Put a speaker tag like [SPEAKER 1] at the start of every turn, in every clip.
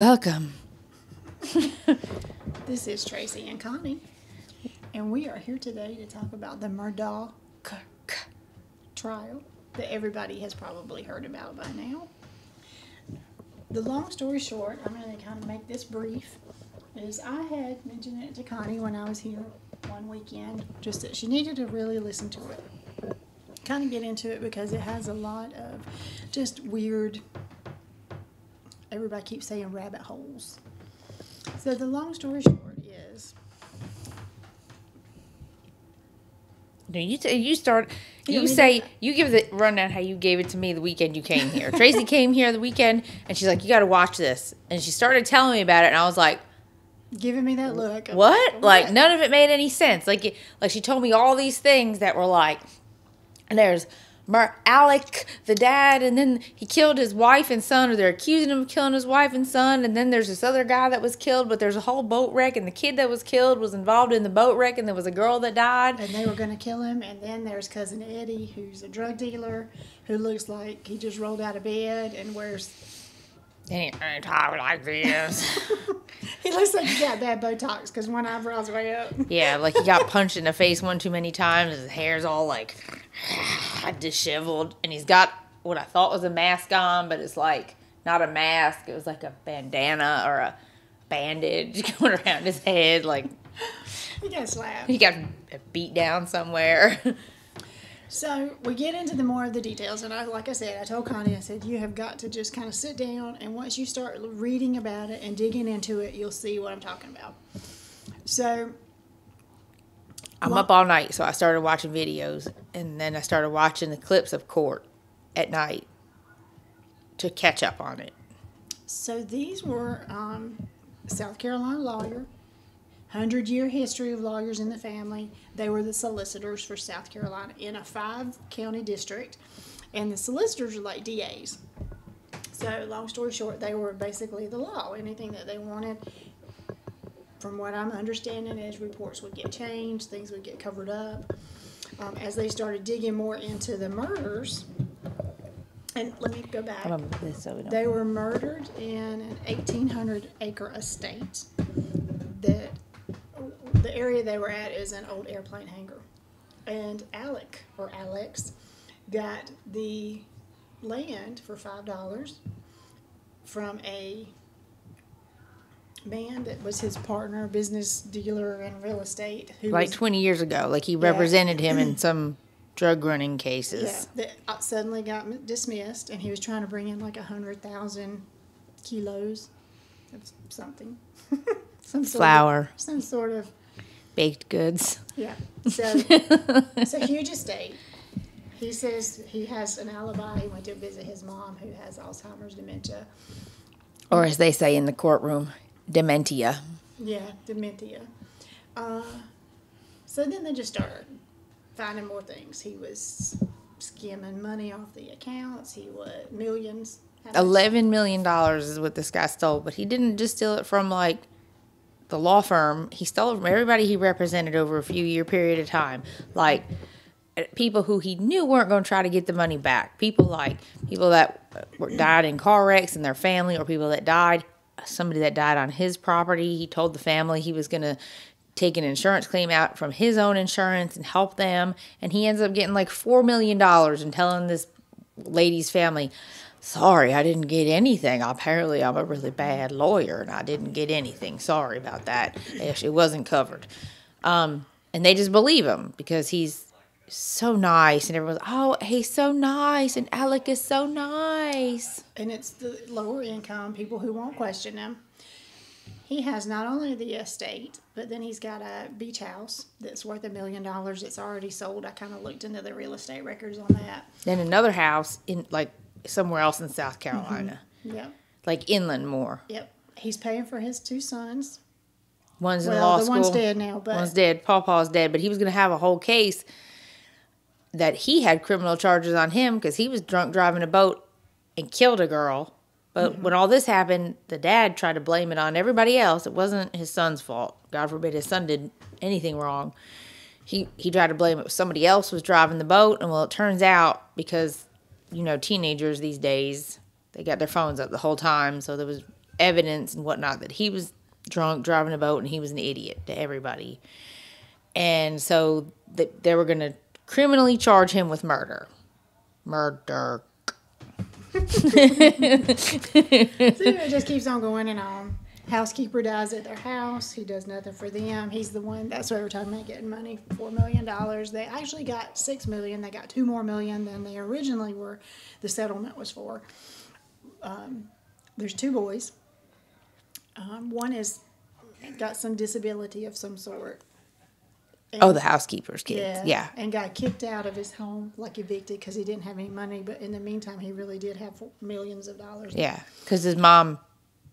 [SPEAKER 1] Welcome.
[SPEAKER 2] This is Tracy and Connie, and we are here today to talk about the Murdough trial that everybody has probably heard about by now. The long story short, I'm going to kind of make this brief, is I had mentioned it to Connie when I was here one weekend, just that she needed to really listen to it. Kind of get into it because it has a lot of just weird, everybody keeps saying rabbit holes. So the long story short is...
[SPEAKER 1] No, you give the rundown how you gave it to me the weekend you came here. Tracy came here the weekend, and she's like, you got to watch this. And she started telling me about it, and I was like...
[SPEAKER 2] Giving me that look.
[SPEAKER 1] What? Like, none of it made any sense. Like she told me all these things that were like... And there's Alec, the dad, and then he killed his wife and son, or they're accusing him of killing his wife and son, and then there's this other guy that was killed, but there's a whole boat wreck, and the kid that was killed was involved in the boat wreck, and there was a girl that died.
[SPEAKER 2] And they were going to kill him, and then there's Cousin Eddie, who's a drug dealer, who looks like he just rolled out of bed and wears...
[SPEAKER 1] And he ain't talking like this.
[SPEAKER 2] He looks like he got bad Botox, because one eyebrow's way up.
[SPEAKER 1] Yeah, like he got punched in the face one too many times, his hair's all like... disheveled, and he's got what I thought was a mask on, but it's like not a mask. It was like a bandana or a bandage going around his head. Like
[SPEAKER 2] He got slapped.
[SPEAKER 1] he got beat down somewhere.
[SPEAKER 2] So we get into the more of the details, and like I said, I told Connie, I said, you have got to just kind of sit down, and once you start reading about it and digging into it, you'll see what I'm talking about. So
[SPEAKER 1] I'm up all night, so I started watching videos, and then I started watching the clips of court at night to catch up on it.
[SPEAKER 2] So these were South Carolina lawyer, 100-year history of lawyers in the family. They were the solicitors for South Carolina in a 5-county district, and the solicitors are like DAs. So long story short, they were basically the law. Anything that they wanted, from what I'm understanding, is reports would get changed, things would get covered up. As they started digging more into the murders, and let me go back. They were murdered in an 1,800-acre estate. The area they were at is an old airplane hangar. And Alex got the land for $5 from a man that was his partner, business dealer in real estate. Who
[SPEAKER 1] like 20 years ago. Like he represented him in some drug running cases.
[SPEAKER 2] Yeah, that suddenly got dismissed, and he was trying to bring in like 100,000 kilos of something.
[SPEAKER 1] Flour.
[SPEAKER 2] Some sort of
[SPEAKER 1] baked goods.
[SPEAKER 2] Yeah. So it's a huge estate. He says he has an alibi. He went to visit his mom, who has Alzheimer's dementia.
[SPEAKER 1] Or as they say in the courtroom, dementia.
[SPEAKER 2] Yeah, dementia. So then they just started finding more things. He was skimming money off the accounts. He was millions.
[SPEAKER 1] $11 million is what this guy stole, but he didn't just steal it from like the law firm. He stole it from everybody he represented over a few year period of time. Like people who he knew weren't going to try to get the money back. People that died in car wrecks and their family, or people that died, somebody that died on his property. He told the family he was going to take an insurance claim out from his own insurance and help them. And he ends up getting like $4 million and telling this lady's family, sorry, I didn't get anything. Apparently, I'm a really bad lawyer, and I didn't get anything. Sorry about that. It wasn't covered. And they just believe him because he's so nice, and everyone's, oh, he's so nice, and Alec is so nice.
[SPEAKER 2] And it's the lower income people who won't question him. He has not only the estate, but then he's got a beach house that's worth $1 million. It's already sold. I kind of looked into the real estate records on that.
[SPEAKER 1] Then another house in like somewhere else in South Carolina.
[SPEAKER 2] Mm-hmm. Yep.
[SPEAKER 1] Like inland more.
[SPEAKER 2] Yep. He's paying for his 2 sons.
[SPEAKER 1] One's in law school.
[SPEAKER 2] One's dead now. But
[SPEAKER 1] one's dead. Pawpaw's dead. But he was going to have a whole case that he had criminal charges on him because he was drunk driving a boat and killed a girl. But when all this happened, the dad tried to blame it on everybody else. It wasn't his son's fault. God forbid his son did anything wrong. He tried to blame it. Somebody else was driving the boat. And well, it turns out because, you know, teenagers these days, they got their phones up the whole time. So there was evidence and whatnot that he was drunk driving a boat and he was an idiot to everybody. And so they were going to criminally charge him with murder. Murder.
[SPEAKER 2] So it just keeps on going and on. Housekeeper dies at their house. He does nothing for them. He's the one. That's why we're talking about getting money, $4 million. They actually got $6 million. They got $2 more million than they originally were. The settlement was for. There's 2 boys. One is got some disability of some sort.
[SPEAKER 1] And, the housekeeper's kids. Yeah.
[SPEAKER 2] And got kicked out of his home, like evicted, because he didn't have any money. But in the meantime, he really did have millions of dollars.
[SPEAKER 1] Yeah, because his mom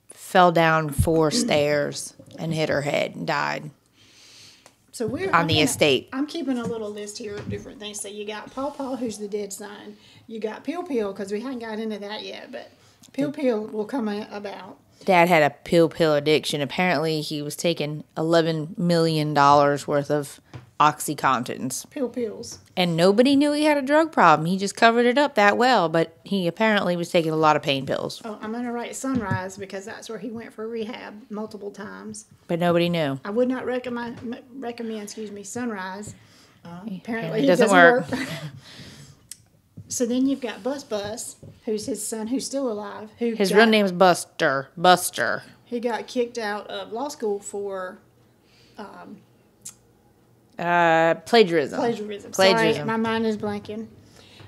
[SPEAKER 1] fell down 4 stairs and hit her head and died.
[SPEAKER 2] So
[SPEAKER 1] on the estate.
[SPEAKER 2] I'm keeping a little list here of different things. So you got Paw Paw, who's the dead son. You got Pill Pill, because we haven't got into that yet, but Pill Pill will come about.
[SPEAKER 1] Dad had a pill addiction. Apparently, he was taking $11 million worth of OxyContins.
[SPEAKER 2] Pills.
[SPEAKER 1] And nobody knew he had a drug problem. He just covered it up that well, but he apparently was taking a lot of pain pills.
[SPEAKER 2] Oh, I'm going to write Sunrise because that's where he went for rehab multiple times.
[SPEAKER 1] But nobody knew.
[SPEAKER 2] I would not recommend Sunrise. Apparently
[SPEAKER 1] it doesn't work.
[SPEAKER 2] So then you've got Bus, who's his son, who's still alive.
[SPEAKER 1] His real name is Buster.
[SPEAKER 2] He got kicked out of law school for
[SPEAKER 1] plagiarism.
[SPEAKER 2] Sorry, my mind is blanking.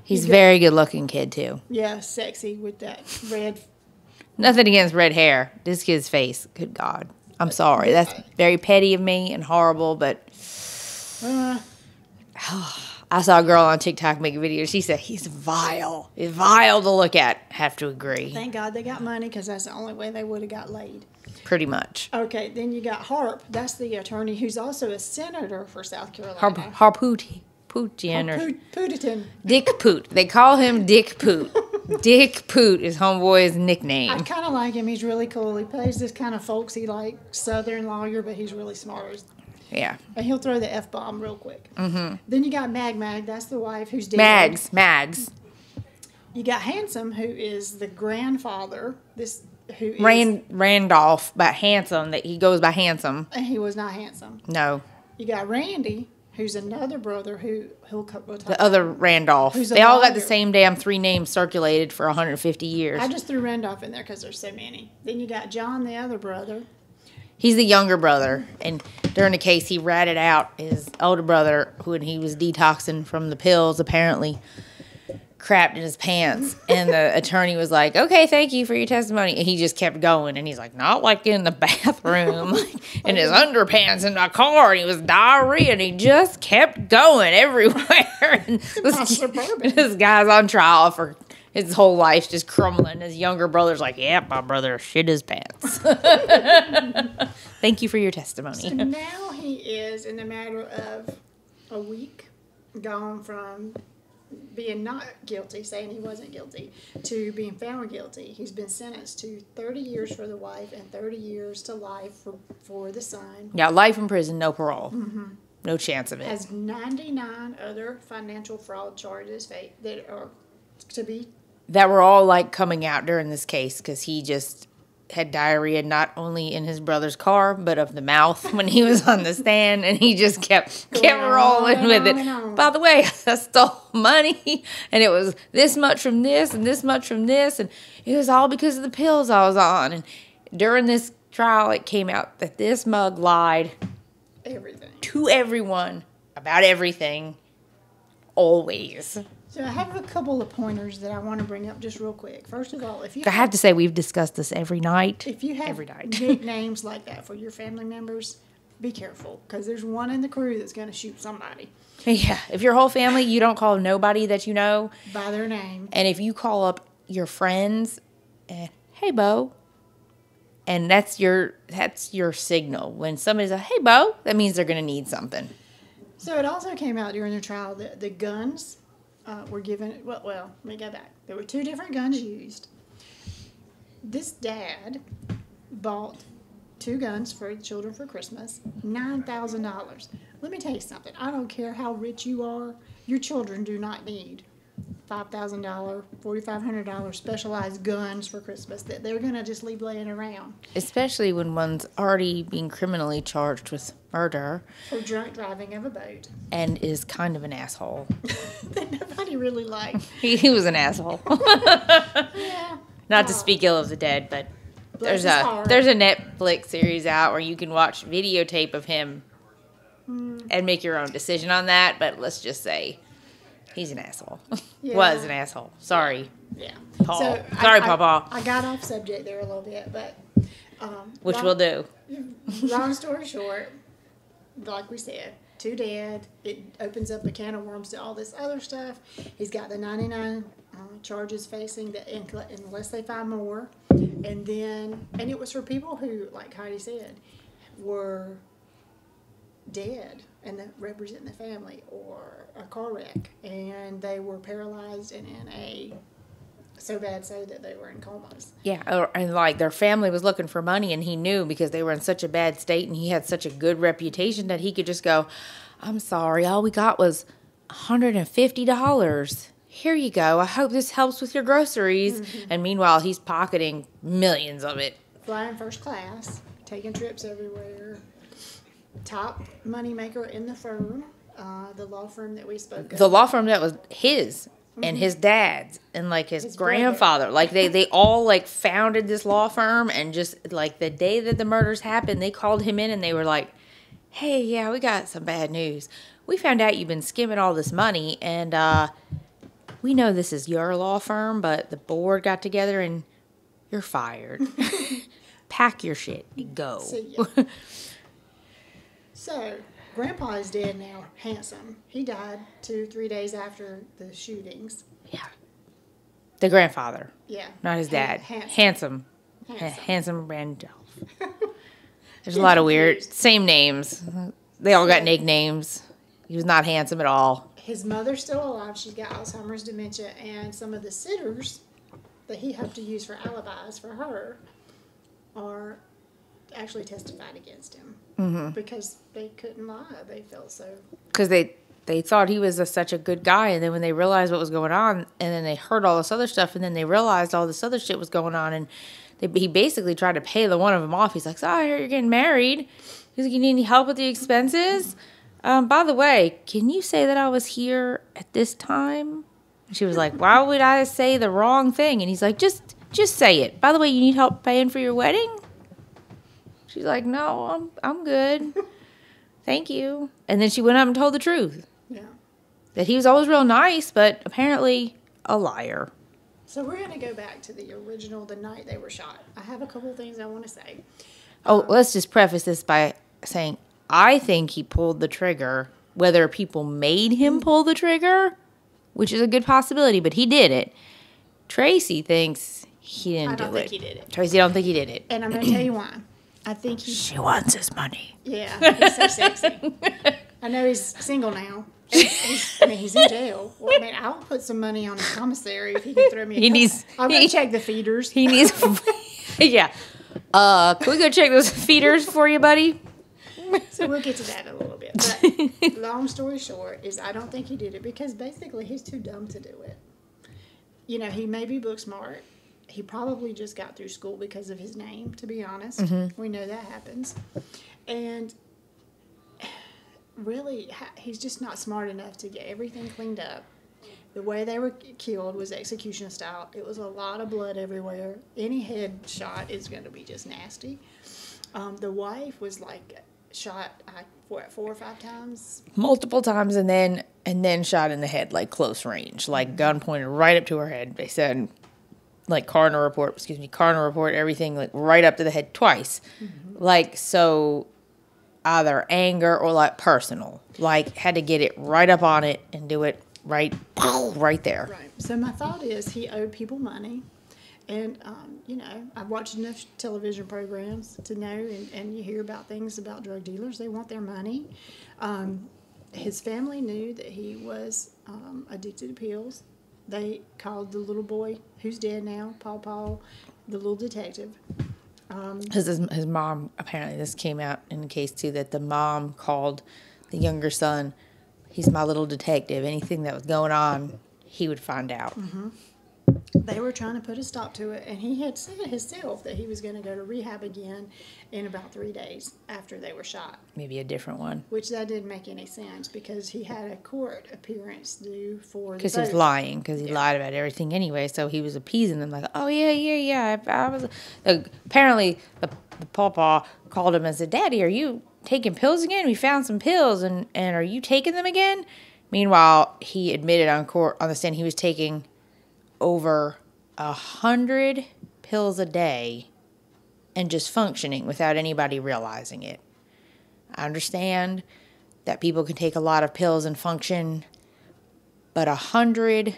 [SPEAKER 1] He's a very good-looking kid, too.
[SPEAKER 2] Yeah, sexy with that red.
[SPEAKER 1] Nothing against red hair. This kid's face. Good God. I'm sorry. That's very petty of me and horrible, but... I saw a girl on TikTok make a video. She said, he's vile. He's vile to look at. Have to agree.
[SPEAKER 2] Thank God they got money because that's the only way they would have got laid.
[SPEAKER 1] Pretty much.
[SPEAKER 2] Okay, then you got Harp. That's the attorney who's also a senator for South Carolina. Pootian.
[SPEAKER 1] Dick Poot. They call him Dick Poot. Dick Poot is homeboy's nickname.
[SPEAKER 2] I kind of like him. He's really cool. He plays this kind of folksy, like, Southern lawyer, but he's really smart.
[SPEAKER 1] Yeah.
[SPEAKER 2] And he'll throw the F-bomb real quick. Mm-hmm. Then you got Mag. That's the wife who's dead.
[SPEAKER 1] Mags.
[SPEAKER 2] You got Handsome, who is the grandfather.
[SPEAKER 1] Randolph, but Handsome. That he goes by Handsome.
[SPEAKER 2] And he was not handsome.
[SPEAKER 1] No.
[SPEAKER 2] You got Randy, who's another brother
[SPEAKER 1] the other Randolph. They all got the same damn 3 names circulated for 150 years.
[SPEAKER 2] I just threw Randolph in there because there's so many. Then you got John, the other brother.
[SPEAKER 1] He's the younger brother, and during the case, he ratted out his older brother, when he was detoxing from the pills, apparently crapped in his pants. And the attorney was like, okay, thank you for your testimony. And he just kept going, and he's like, not like in the bathroom, in his underpants in my car, and he was diarrhea, and he just kept going everywhere. And this guy's on trial for... his whole life's just crumbling. His younger brother's like, yeah, my brother shit his pants. Thank you for your testimony.
[SPEAKER 2] So now he is, in a matter of a week, gone from being not guilty, saying he wasn't guilty, to being found guilty. He's been sentenced to 30 years for the wife and 30 years to life for the son.
[SPEAKER 1] Yeah, life in prison, no parole. Mm-hmm. No chance of it.
[SPEAKER 2] Has 99 other financial fraud charges that are to be...
[SPEAKER 1] that were all like coming out during this case because he just had diarrhea not only in his brother's car but of the mouth when he was on the stand, and he just kept rolling with it. By the way, I stole money, and it was this much from this and this much from this, and it was all because of the pills I was on. And during this trial, it came out that this mug lied to everyone about everything, always.
[SPEAKER 2] So I have a couple of pointers that I want to bring up just real quick. First of all,
[SPEAKER 1] I have to say we've discussed this every night.
[SPEAKER 2] If you have nicknames like that for your family members, be careful because there's one in the crew that's going to shoot somebody.
[SPEAKER 1] Yeah, if your whole family, you don't call nobody that you know
[SPEAKER 2] by their name.
[SPEAKER 1] And if you call up your friends, hey, Bo, and that's your signal. When somebody's like, hey, Bo, that means they're going to need something.
[SPEAKER 2] So it also came out during the trial that the guns... were given, well, let me go back. There were 2 different guns used. This dad bought 2 guns for children for Christmas, $9,000. Let me tell you something. I don't care how rich you are, your children do not need $5,000, $4,500 specialized guns for Christmas that they're going to just leave laying around.
[SPEAKER 1] Especially when one's already being criminally charged with murder.
[SPEAKER 2] For drunk driving of a boat.
[SPEAKER 1] And is kind of an asshole.
[SPEAKER 2] That nobody really liked.
[SPEAKER 1] He was an asshole.
[SPEAKER 2] Yeah.
[SPEAKER 1] Not to speak ill of the dead, but
[SPEAKER 2] Bless
[SPEAKER 1] there's
[SPEAKER 2] his heart.
[SPEAKER 1] a Netflix series out where you can watch videotape of him and make your own decision on that. But let's just say he's an asshole.
[SPEAKER 2] Yeah.
[SPEAKER 1] Was an asshole. Sorry,
[SPEAKER 2] Yeah.
[SPEAKER 1] Paul.
[SPEAKER 2] So
[SPEAKER 1] Sorry, Papa.
[SPEAKER 2] I got off subject there a little bit, but.
[SPEAKER 1] Which we'll do.
[SPEAKER 2] Long story short, like we said, 2 dead. It opens up a can of worms to all this other stuff. He's got the 99 charges facing that unless they find more. And it was for people who, like Heidi said, were dead and that represent the family, or a car wreck, and they were paralyzed and in a so bad so that they were in comas.
[SPEAKER 1] Yeah, and like their family was looking for money, and he knew because they were in such a bad state, and he had such a good reputation that he could just go, "I'm sorry, all we got was $150. Here you go. I hope this helps with your groceries." Mm-hmm. And meanwhile, he's pocketing millions of it.
[SPEAKER 2] Flying first class, taking trips everywhere. Top moneymaker in the firm, the law firm that we spoke of.
[SPEAKER 1] The law firm that was his and his dad's and like his grandfather. Brother. Like they all like founded this law firm, and just like the day that the murders happened, they called him in and they were like, "Hey, yeah, we got some bad news. We found out you've been skimming all this money, and we know this is your law firm, but the board got together and you're fired. Pack your shit and go."
[SPEAKER 2] See ya. So, Grandpa is dead now, Handsome. He died 2-3 days after the shootings.
[SPEAKER 1] Yeah. The grandfather.
[SPEAKER 2] Yeah.
[SPEAKER 1] Not his dad.
[SPEAKER 2] Handsome.
[SPEAKER 1] Handsome Randolph. There's a lot of weird, same names. They all got nicknames. He was not handsome at all.
[SPEAKER 2] His mother's still alive. She's got Alzheimer's, dementia, and some of the sitters that he hoped to use for alibis for her are actually testified against him. Mm-hmm. Because they couldn't lie. They felt so.
[SPEAKER 1] Because they thought he was such a good guy, and then when they realized what was going on, and then they heard all this other stuff, and then they realized all this other shit was going on, and he basically tried to pay the one of them off. He's like, "So I hear you're getting married." He's like, "You need any help with the expenses? By the way, can you say that I was here at this time?" And she was like, "Why would I say the wrong thing?" And he's like, just say it. "By the way, you need help paying for your wedding?" She's like, "No, I'm good. Thank you." And then she went up and told the truth.
[SPEAKER 2] Yeah.
[SPEAKER 1] That he was always real nice, but apparently a liar.
[SPEAKER 2] So we're going to go back to the original, the night they were shot. I have a couple of things I want to say.
[SPEAKER 1] Let's just preface this by saying I think he pulled the trigger. Whether people made him pull the trigger, which is a good possibility, but he did it. Tracy thinks he didn't do it.
[SPEAKER 2] I don't think he did it.
[SPEAKER 1] Tracy don't think he did it.
[SPEAKER 2] And I'm going to tell you why. I think
[SPEAKER 1] she wants his money.
[SPEAKER 2] Yeah, he's so sexy. I know he's single now. He's in jail. Well, I mean, I'll put some money on his commissary if he can throw me I'm going to check the feeders.
[SPEAKER 1] He needs... Yeah. Can we go check those feeders for you, buddy?
[SPEAKER 2] So we'll get to that in a little bit. But long story short is I don't think he did it because basically he's too dumb to do it. You know, he may be book smart. He probably just got through school because of his name, to be honest. Mm-hmm. We know that happens. And really, he's just not smart enough to get everything cleaned up. The way they were killed was execution style. It was a lot of blood everywhere. Any head shot is going to be just nasty. The wife was like shot, 4 or 5 times?
[SPEAKER 1] Multiple times, and then shot in the head, like close range, like gun pointed right up to her head. They said... like coroner report, everything like right up to the head twice. Mm-hmm. Like, so either anger or like personal, like had to get it right up on it and do it right there.
[SPEAKER 2] Right. So my thought is he owed people money. And, you know, I've watched enough television programs to know, and you hear about things about drug dealers. They want their money. His family knew that he was addicted to pills. They called the little boy, who's dead now, Paul, the little detective.
[SPEAKER 1] Because his mom, apparently this came out in the case too, that the mom called the younger son, "He's my little detective. Anything that was going on, he would find out.
[SPEAKER 2] They were trying to put a stop to it, and he had said himself that he was going to go to rehab again in about 3 days after they were shot.
[SPEAKER 1] Maybe a different one.
[SPEAKER 2] Which that didn't make any sense because he had a court appearance due for the
[SPEAKER 1] Because he was
[SPEAKER 2] vote.
[SPEAKER 1] lying, because he lied about everything anyway, so he was appeasing them like, oh, yeah, I was... apparently, the pawpaw called him and said, Daddy, are you taking pills again? We found some pills, and are you taking them again? Meanwhile, he admitted on the stand he was taking over 100 pills a day and just functioning without anybody realizing it. I understand that people can take a lot of pills and function, but 100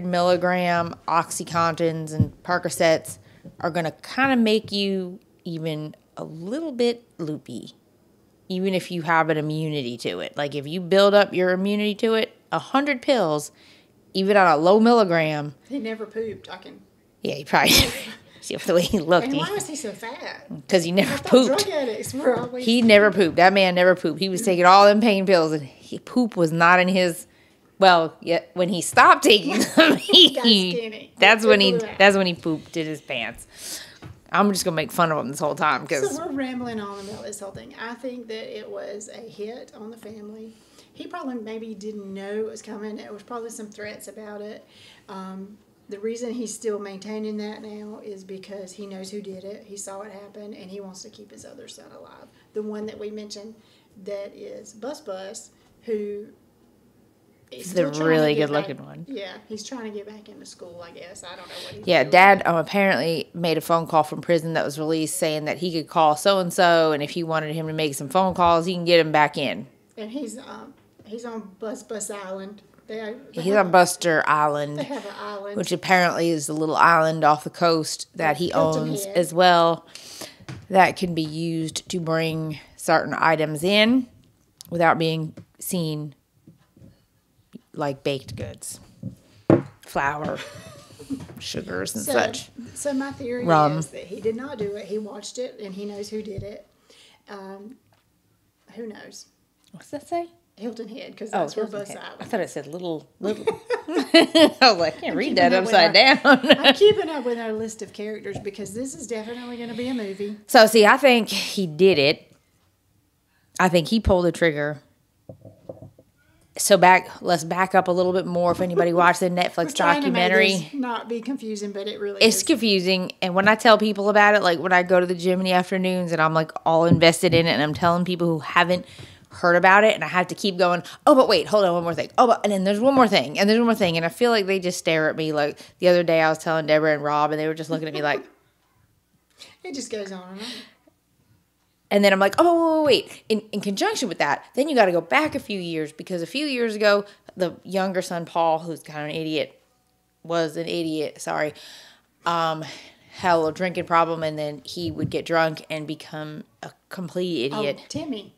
[SPEAKER 1] milligram Oxycontins and Percocets are going to kind of make you even a little bit loopy, even if you have an immunity to it. Like if you build up your immunity to it, 100 pills, even on a low milligram.
[SPEAKER 2] He never pooped.
[SPEAKER 1] Yeah, he probably... See the way he looked.
[SPEAKER 2] And why was he so fat?
[SPEAKER 1] Because he never
[SPEAKER 2] I
[SPEAKER 1] pooped.
[SPEAKER 2] Drug addicts were always...
[SPEAKER 1] He never pooped. That man never pooped. He was taking all them pain pills, and poop was not in his... Well, yet when he stopped taking them,
[SPEAKER 2] He got skinny.
[SPEAKER 1] that's when he
[SPEAKER 2] blew out.
[SPEAKER 1] that's when he pooped in his pants. I'm just gonna make fun of him this whole time because
[SPEAKER 2] So we're rambling on about this whole thing. I think that it was a hit on the family. He probably maybe didn't know it was coming. There was probably some threats about it. The reason he's still maintaining that now is because he knows who did it. He saw it happen, and he wants to keep his other son alive. The one that we mentioned that is Bus, who is
[SPEAKER 1] the
[SPEAKER 2] still trying to
[SPEAKER 1] really
[SPEAKER 2] get
[SPEAKER 1] good looking
[SPEAKER 2] back-
[SPEAKER 1] one.
[SPEAKER 2] Yeah, he's trying to get back into school, I guess. I don't know what he's
[SPEAKER 1] Yeah,
[SPEAKER 2] doing.
[SPEAKER 1] Dad apparently made a phone call from prison that was released saying that he could call so and so, and if he wanted him to make some phone calls, he can get him back in.
[SPEAKER 2] And he's on Bus Island. They
[SPEAKER 1] He's
[SPEAKER 2] have
[SPEAKER 1] on Buster Island,
[SPEAKER 2] They have an island.
[SPEAKER 1] which apparently is a little island off the coast that he
[SPEAKER 2] Hilton
[SPEAKER 1] owns
[SPEAKER 2] Head.
[SPEAKER 1] as well, that can be used to bring certain items in without being seen, like baked goods, flour, sugars, and such.
[SPEAKER 2] So my theory
[SPEAKER 1] Rum.
[SPEAKER 2] is that he did not do it. He watched it, and he knows who did it. Who knows?
[SPEAKER 1] What's that say?
[SPEAKER 2] Hilton Head, because
[SPEAKER 1] Oh,
[SPEAKER 2] that's where
[SPEAKER 1] Hilton
[SPEAKER 2] Bus
[SPEAKER 1] Head. I
[SPEAKER 2] Island.
[SPEAKER 1] thought it said little. I was like, I can't read that
[SPEAKER 2] keeping up with
[SPEAKER 1] upside down.
[SPEAKER 2] I'm keeping up with our list of characters because this is definitely going to be a movie.
[SPEAKER 1] So, see, I think he did it. I think he pulled the trigger. So let's back up a little bit more. If anybody watched the Netflix
[SPEAKER 2] Trying to make
[SPEAKER 1] documentary,
[SPEAKER 2] this not be confusing, but it really
[SPEAKER 1] it's
[SPEAKER 2] is.
[SPEAKER 1] confusing. And when I tell people about it, like when I go to the gym in the afternoons and I'm like all invested in it, and I'm telling people who haven't heard about it, and I have to keep going, oh, but wait, hold on, one more thing. Oh, and then there's one more thing, and there's one more thing. And I feel like they just stare at me. Like the other day I was telling Deborah and Rob, and they were just looking at me like,
[SPEAKER 2] It just goes on and on.
[SPEAKER 1] and then I'm like, oh, wait. In conjunction with that, then you got to go back a few years, because a few years ago, the younger son, Paul, who's kind of an idiot, had a little drinking problem, and then he would get drunk and become a complete idiot.
[SPEAKER 2] Oh, Timmy.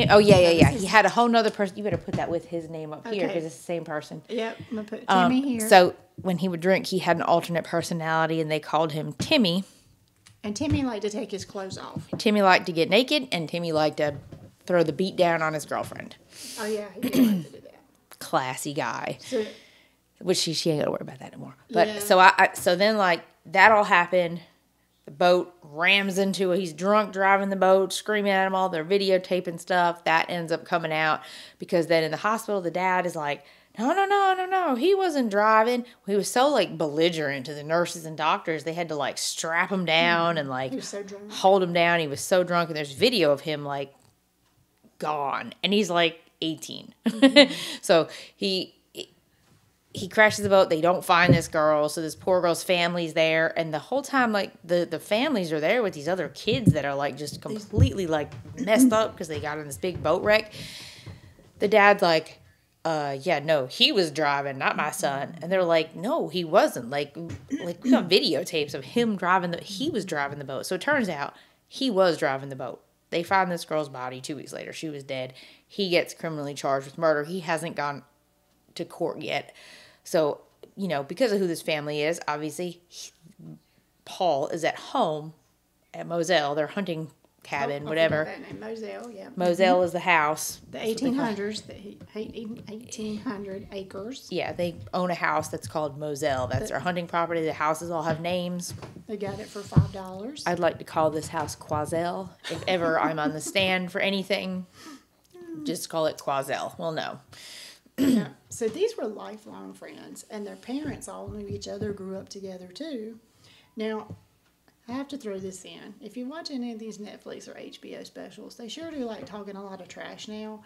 [SPEAKER 1] Oh, yeah. He had a whole nother person. You better put that with his name up here,
[SPEAKER 2] Okay.
[SPEAKER 1] because it's the same person.
[SPEAKER 2] Yep, I'm going to put Timmy here.
[SPEAKER 1] So when he would drink, he had an alternate personality, and they called him Timmy.
[SPEAKER 2] And Timmy liked to take his clothes off.
[SPEAKER 1] Timmy liked to get naked, and Timmy liked to throw the beat down on his girlfriend.
[SPEAKER 2] Oh, yeah, he did like to do that.
[SPEAKER 1] Classy guy.
[SPEAKER 2] So,
[SPEAKER 1] Which she ain't gotta worry about that anymore. But
[SPEAKER 2] Yeah.
[SPEAKER 1] so then like that all happened. The boat rams into it. He's drunk driving the boat, screaming at him all. They're videotaping stuff. That ends up coming out because then in the hospital, the dad is like, no. He wasn't driving. He was so like belligerent to the nurses and doctors. They had to like strap him down and like
[SPEAKER 2] he was so drunk.
[SPEAKER 1] hold him down. He was so drunk, and there's video of him like gone, and he's like 18. So he crashes the boat. They don't find this girl, so this poor girl's family's there, and the whole time like the families are there with these other kids that are like just completely like messed up because they got in this big boat wreck. The dad's like, yeah, no, he was driving, not my son. And they're like, no, he wasn't. Like we got videotapes of him driving he was driving the boat. So it turns out he was driving the boat. They find this girl's body 2 weeks later. She was dead. He gets criminally charged with murder. He hasn't gone to court yet. So, because of who this family is, obviously, Paul is at home at Moselle. They're hunting cabin,
[SPEAKER 2] I
[SPEAKER 1] whatever.
[SPEAKER 2] forgot that name. Moselle, yeah.
[SPEAKER 1] Moselle is the house.
[SPEAKER 2] The
[SPEAKER 1] That's what they call it.
[SPEAKER 2] 1800s, the 1800 acres.
[SPEAKER 1] Yeah, they own a house that's called Moselle. That's their hunting property. The houses all have names.
[SPEAKER 2] They got it for $5.
[SPEAKER 1] I'd like to call this house Quazelle. If ever I'm on the stand for anything, just call it Quazelle. Well, no.
[SPEAKER 2] Yeah. So these were lifelong friends, and their parents all knew each other, grew up together too. Now, I have to throw this in. If you watch any of these Netflix or HBO specials, they sure do like talking a lot of trash now.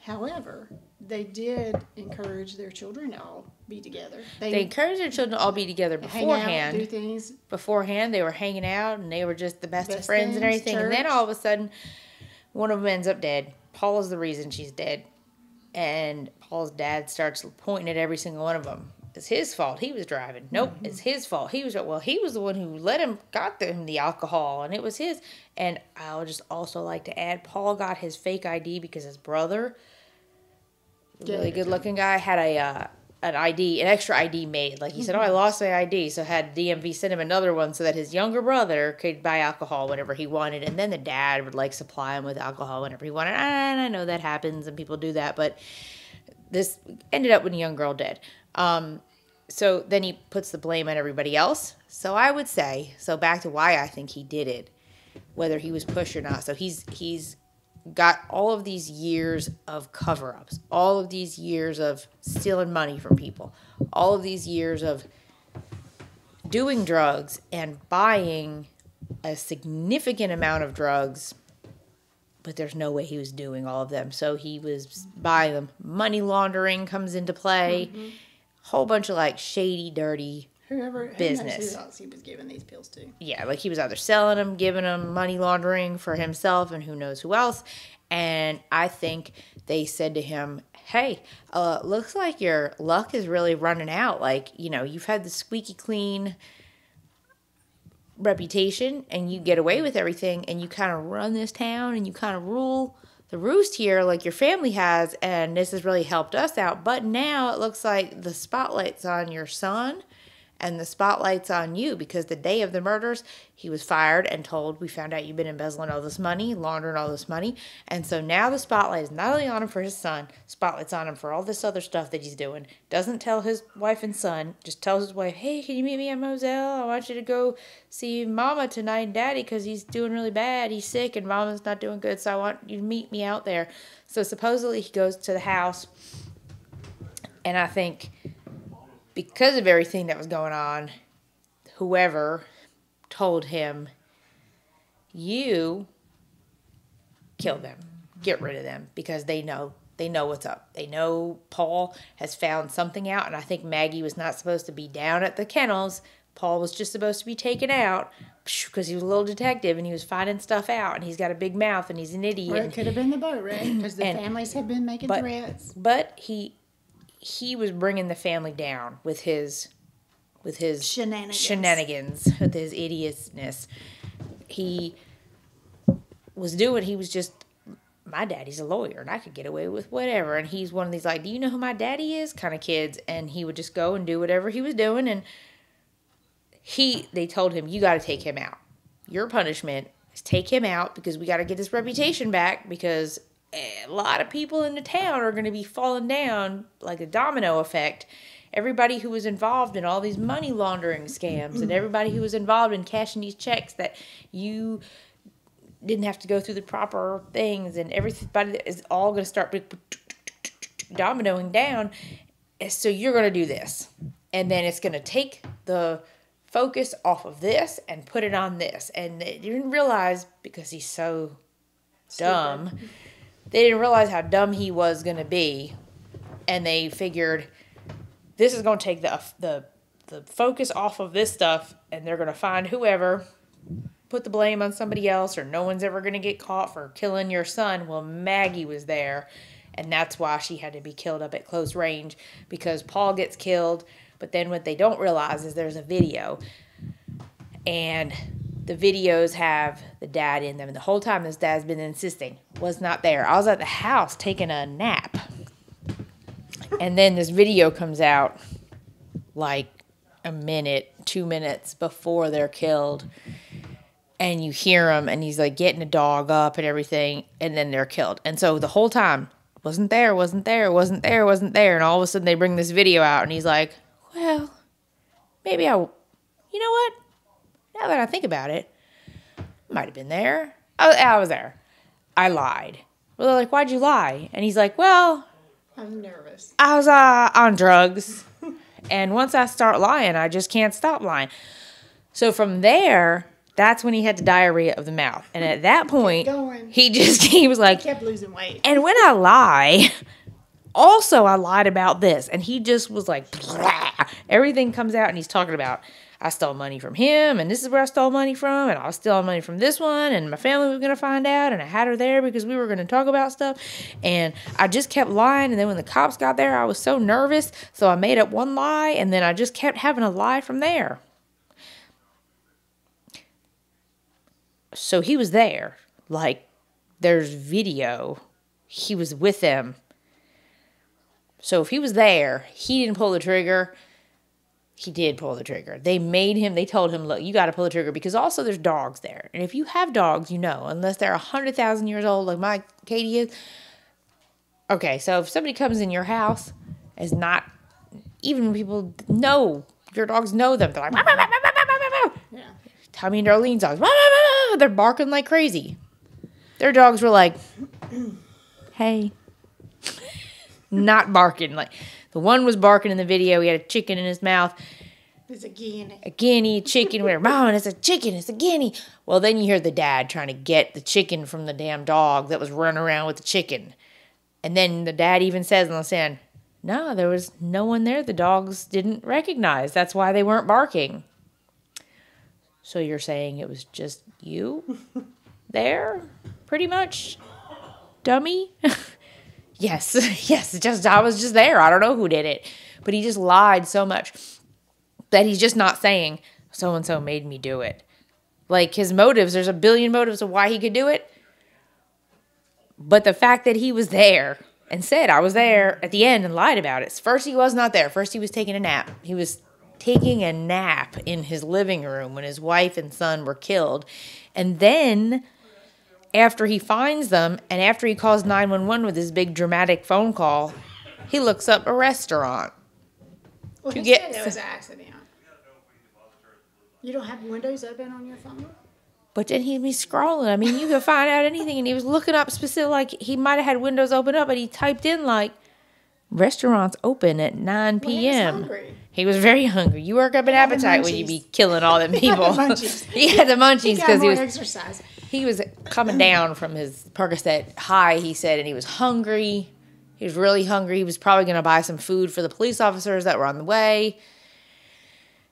[SPEAKER 2] However, they did encourage their children to all be together.
[SPEAKER 1] They encouraged their children to all be together
[SPEAKER 2] hang out,
[SPEAKER 1] beforehand.
[SPEAKER 2] do things.
[SPEAKER 1] Beforehand, they were hanging out, and they were just the best of
[SPEAKER 2] Best
[SPEAKER 1] friends and
[SPEAKER 2] things,
[SPEAKER 1] everything. And then
[SPEAKER 2] church.
[SPEAKER 1] all of a sudden, one of them ends up dead. Paul is the reason she's dead. And Paul's dad starts pointing at every single one of them. It's his fault. He was driving. Nope, it's his fault. He was the one who got him the alcohol, and it was his. And I would just also like to add, Paul got his fake ID because his brother, really good looking guy, had an extra ID made. Like he said, I lost my ID, so had DMV send him another one so that his younger brother could buy alcohol whenever he wanted, and then the dad would supply him with alcohol whenever he wanted. And I know that happens and people do that, but this ended up with a young girl dead. So then he puts the blame on everybody else. So I would say, back to why I think he did it, whether he was pushed or not. So he's got all of these years of cover-ups, all of these years of stealing money from people, all of these years of doing drugs and buying a significant amount of drugs, but there's no way he was doing all of them. So he was buying them. Money laundering comes into play. Whole bunch of shady, dirty business.
[SPEAKER 2] Who else he was giving these pills to?
[SPEAKER 1] Yeah, he was either selling them, giving them, money laundering for himself, and who knows who else. And I think they said to him, hey, looks like your luck is really running out. You've had the squeaky clean reputation, and you get away with everything, and you kind of run this town, and you kind of rule the roost here like your family has, and this has really helped us out. But now it looks like the spotlight's on your son and the spotlight's on you, because the day of the murders, he was fired and told, we found out you've been embezzling all this money, laundering all this money. And so now the spotlight is not only on him for his son, spotlight's on him for all this other stuff that he's doing. Doesn't tell his wife and son, just tells his wife, hey, can you meet me at Moselle? I want you to go see Mama tonight and Daddy because he's doing really bad. He's sick and Mama's not doing good, so I want you to meet me out there. So supposedly he goes to the house, and I think because of everything that was going on, whoever told him, you kill them, get rid of them, because they know what's up. They know Paul has found something out, and I think Maggie was not supposed to be down at the kennels. Paul was just supposed to be taken out because he was a little detective and he was finding stuff out, and he's got a big mouth and he's an idiot.
[SPEAKER 2] Or it could have been the boat wreck because the families had been making threats.
[SPEAKER 1] But he was bringing the family down with his shenanigans, with his idiotsness. He was just, my daddy's a lawyer and I could get away with whatever. And he's one of these do you know who my daddy is kind of kids. And he would just go and do whatever he was doing. And they told him, you got to take him out. Your punishment is take him out because we got to get his reputation back, because a lot of people in the town are going to be falling down like a domino effect. Everybody who was involved in all these money laundering scams and everybody who was involved in cashing these checks that you didn't have to go through the proper things, and everybody is all going to start dominoing down. So you're going to do this. And then it's going to take the focus off of this and put it on this. And they didn't realize, because he's so dumb, they didn't realize how dumb he was going to be, and they figured this is going to take the focus off of this stuff, and they're going to find whoever, put the blame on somebody else, or no one's ever going to get caught for killing your son. Well, Maggie was there, and that's why she had to be killed up at close range, because Paul gets killed, but then what they don't realize is there's a video, and the videos have the dad in them. And the whole time this dad's been insisting, was not there. I was at the house taking a nap. And then this video comes out like a minute, 2 minutes before they're killed. and you hear him, and he's like getting a dog up and everything, and then they're killed. And so the whole time, wasn't there, and all of a sudden they bring this video out, and he's like, well, maybe you know what? Now that I think about it, I might have been there. I was there. I lied. Well, they're like, why'd you lie? And he's like, well,
[SPEAKER 2] I'm nervous.
[SPEAKER 1] I was on drugs. And once I start lying, I just can't stop lying. So from there, that's when he had the diarrhea of the mouth. And at that point, he was like,
[SPEAKER 2] he kept losing weight.
[SPEAKER 1] And when I lie, also I lied about this. And he just was like, blah. Everything comes out, and he's talking about, I stole money from him, and this is where I stole money from, and I was stealing money from this one, and my family was going to find out, and I had her there because we were going to talk about stuff, and I just kept lying, and then when the cops got there, I was so nervous, so I made up one lie, and then I just kept having a lie from there. So he was there. Like, there's video. He was with them. So if he was there, he didn't pull the trigger. He did pull the trigger. They told him, look, you got to pull the trigger, because also there's dogs there. And if you have dogs, unless they're 100,000 years old like my Katie is. Okay, so if somebody comes in your house, even when people know, your dogs know them, they're like, bah, bah, bah, bah, bah, bah, bah. Yeah. Tommy and Darlene's dogs, bah, bah, bah, bah. They're barking like crazy. Their dogs were like, hey. Not barking. Like, the one was barking in the video. He had a chicken in his mouth.
[SPEAKER 2] It's a guinea.
[SPEAKER 1] A guinea, chicken, whatever. Mom, it's a chicken. It's a guinea. Well, then you hear the dad trying to get the chicken from the damn dog that was running around with the chicken. And then the dad even says on the stand, no, there was no one there the dogs didn't recognize. That's why they weren't barking. So you're saying it was just you there, pretty much, dummy? Yes, I was just there. I don't know who did it. But he just lied so much that he's just not saying, so-and-so made me do it. Like, his motives, there's a billion motives of why he could do it. But the fact that he was there and said, I was there at the end, and lied about it. First, he was not there. First, he was taking a nap. He was taking a nap in his living room when his wife and son were killed. And then, after he finds them, and after he calls 911 with his big dramatic phone call, he looks up a restaurant.
[SPEAKER 2] Well, he said it was an accident. You don't have windows open on your phone?
[SPEAKER 1] But then he'd be scrolling. I mean, you could find out anything. And he was looking up specific, like, he might have had windows open up, but he typed in, like, restaurants open at 9 p.m.
[SPEAKER 2] Well, he was hungry.
[SPEAKER 1] He was very hungry. You work up an appetite when you be killing all them people. He had the munchies because he was
[SPEAKER 2] exercise.
[SPEAKER 1] He was coming down from his Percocet high, he said, and he was hungry. He was really hungry. He was probably going to buy some food for the police officers that were on the way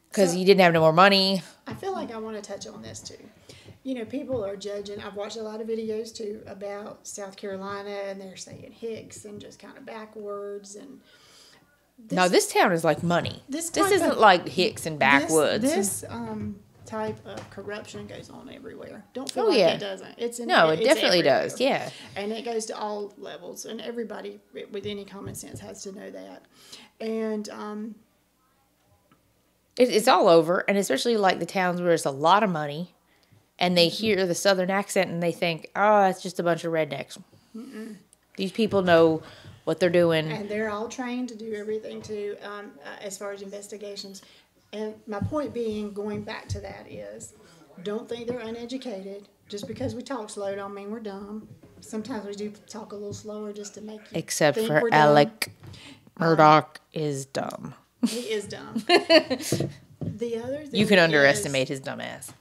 [SPEAKER 1] because he didn't have no more money.
[SPEAKER 2] I feel like I want to touch on this, too. People are judging. I've watched a lot of videos, too, about South Carolina, and they're saying Hicks and just kind of backwards. And
[SPEAKER 1] this town is like money. This isn't like Hicks and backwoods.
[SPEAKER 2] This type of corruption goes on everywhere. Don't feel like it doesn't. It
[SPEAKER 1] definitely
[SPEAKER 2] everywhere.
[SPEAKER 1] Does. Yeah,
[SPEAKER 2] and it goes to all levels, and everybody with any common sense has to know that. And
[SPEAKER 1] it's all over, and especially like the towns where it's a lot of money, and they hear the Southern accent and they think, "Oh, it's just a bunch of rednecks." Mm-mm. These people know what they're doing,
[SPEAKER 2] and they're all trained to do everything too, as far as investigations. And my point being, going back to that is, don't think they're uneducated. Just because we talk slow don't mean we're dumb. Sometimes we do talk a little slower just to make you
[SPEAKER 1] Except
[SPEAKER 2] think
[SPEAKER 1] for
[SPEAKER 2] we're
[SPEAKER 1] Alec. Murdough is dumb.
[SPEAKER 2] He is dumb. The other thing
[SPEAKER 1] you can underestimate his dumb ass.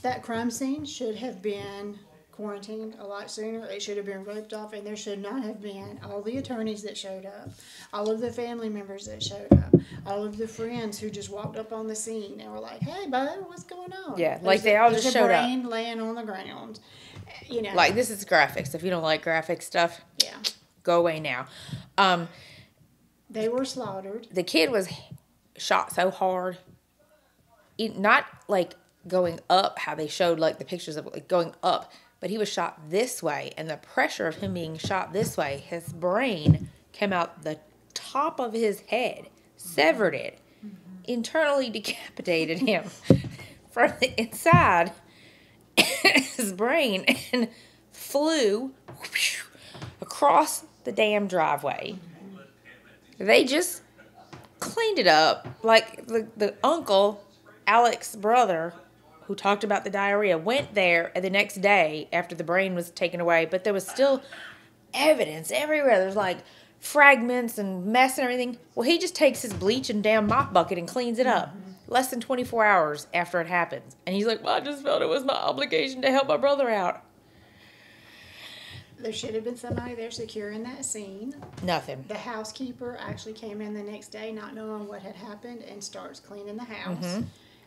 [SPEAKER 2] That crime scene should have been quarantined a lot sooner. It should have been roped off, and there should not have been all the attorneys that showed up, all of the family members that showed up, all of the friends who just walked up on the scene and were like, "Hey, bud, what's going on?"
[SPEAKER 1] Yeah, like they all just showed up.
[SPEAKER 2] There's a brain laying on the ground,
[SPEAKER 1] Like, this is graphics. If you don't like graphic stuff, go away now.
[SPEAKER 2] They were slaughtered.
[SPEAKER 1] The kid was shot so hard, not like going up, how they showed like the pictures of like going up. But he was shot this way, and the pressure of him being shot this way, his brain came out the top of his head, severed it, internally decapitated him from the inside, brain and flew across the damn driveway. They just cleaned it up. Like the uncle, Alex's brother, who talked about the diarrhea, went there the next day after the brain was taken away, but there was still evidence everywhere. There's like fragments and mess and everything. Well, he just takes his bleach and damn mop bucket and cleans it up. Less than 24 hours after it happens. And he's like, well, I just felt it was my obligation to help my brother out.
[SPEAKER 2] There should have been somebody there securing that scene.
[SPEAKER 1] Nothing.
[SPEAKER 2] The housekeeper actually came in the next day not knowing what had happened and starts cleaning the house.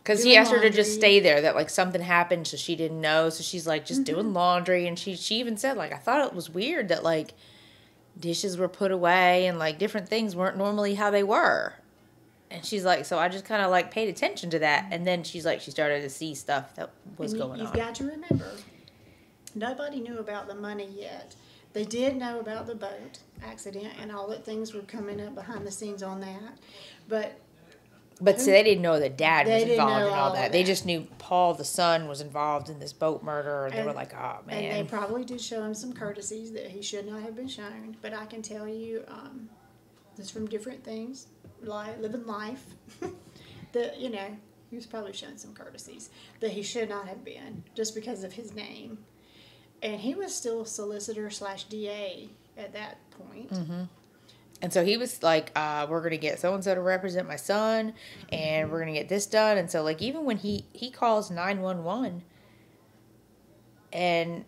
[SPEAKER 1] Because he asked her to just stay there, that like something happened, so she didn't know. So she's like just doing laundry. And she even said, like, I thought it was weird that like dishes were put away and like different things weren't normally how they were. And she's like, so I just kind of like paid attention to that. And then she's like, she started to see stuff that was going on.
[SPEAKER 2] You've got to remember, nobody knew about the money yet. They did know about the boat accident and all that things were coming up behind the scenes on that. But
[SPEAKER 1] see, they didn't know that Dad was
[SPEAKER 2] didn't
[SPEAKER 1] involved
[SPEAKER 2] know
[SPEAKER 1] in all
[SPEAKER 2] all
[SPEAKER 1] that.
[SPEAKER 2] of
[SPEAKER 1] They
[SPEAKER 2] that.
[SPEAKER 1] just knew Paul, the son, was involved in this boat murder. And they were like, oh, man.
[SPEAKER 2] And they probably did show him some courtesies that he should not have been shown. But I can tell you, just from different things, like living life, that, you know, he was probably shown some courtesies that he should not have been just because of his name. And he was still solicitor / DA at that point.
[SPEAKER 1] And so he was like, we're going to get so-and-so to represent my son, and we're going to get this done. And so, like, even when he calls 911, and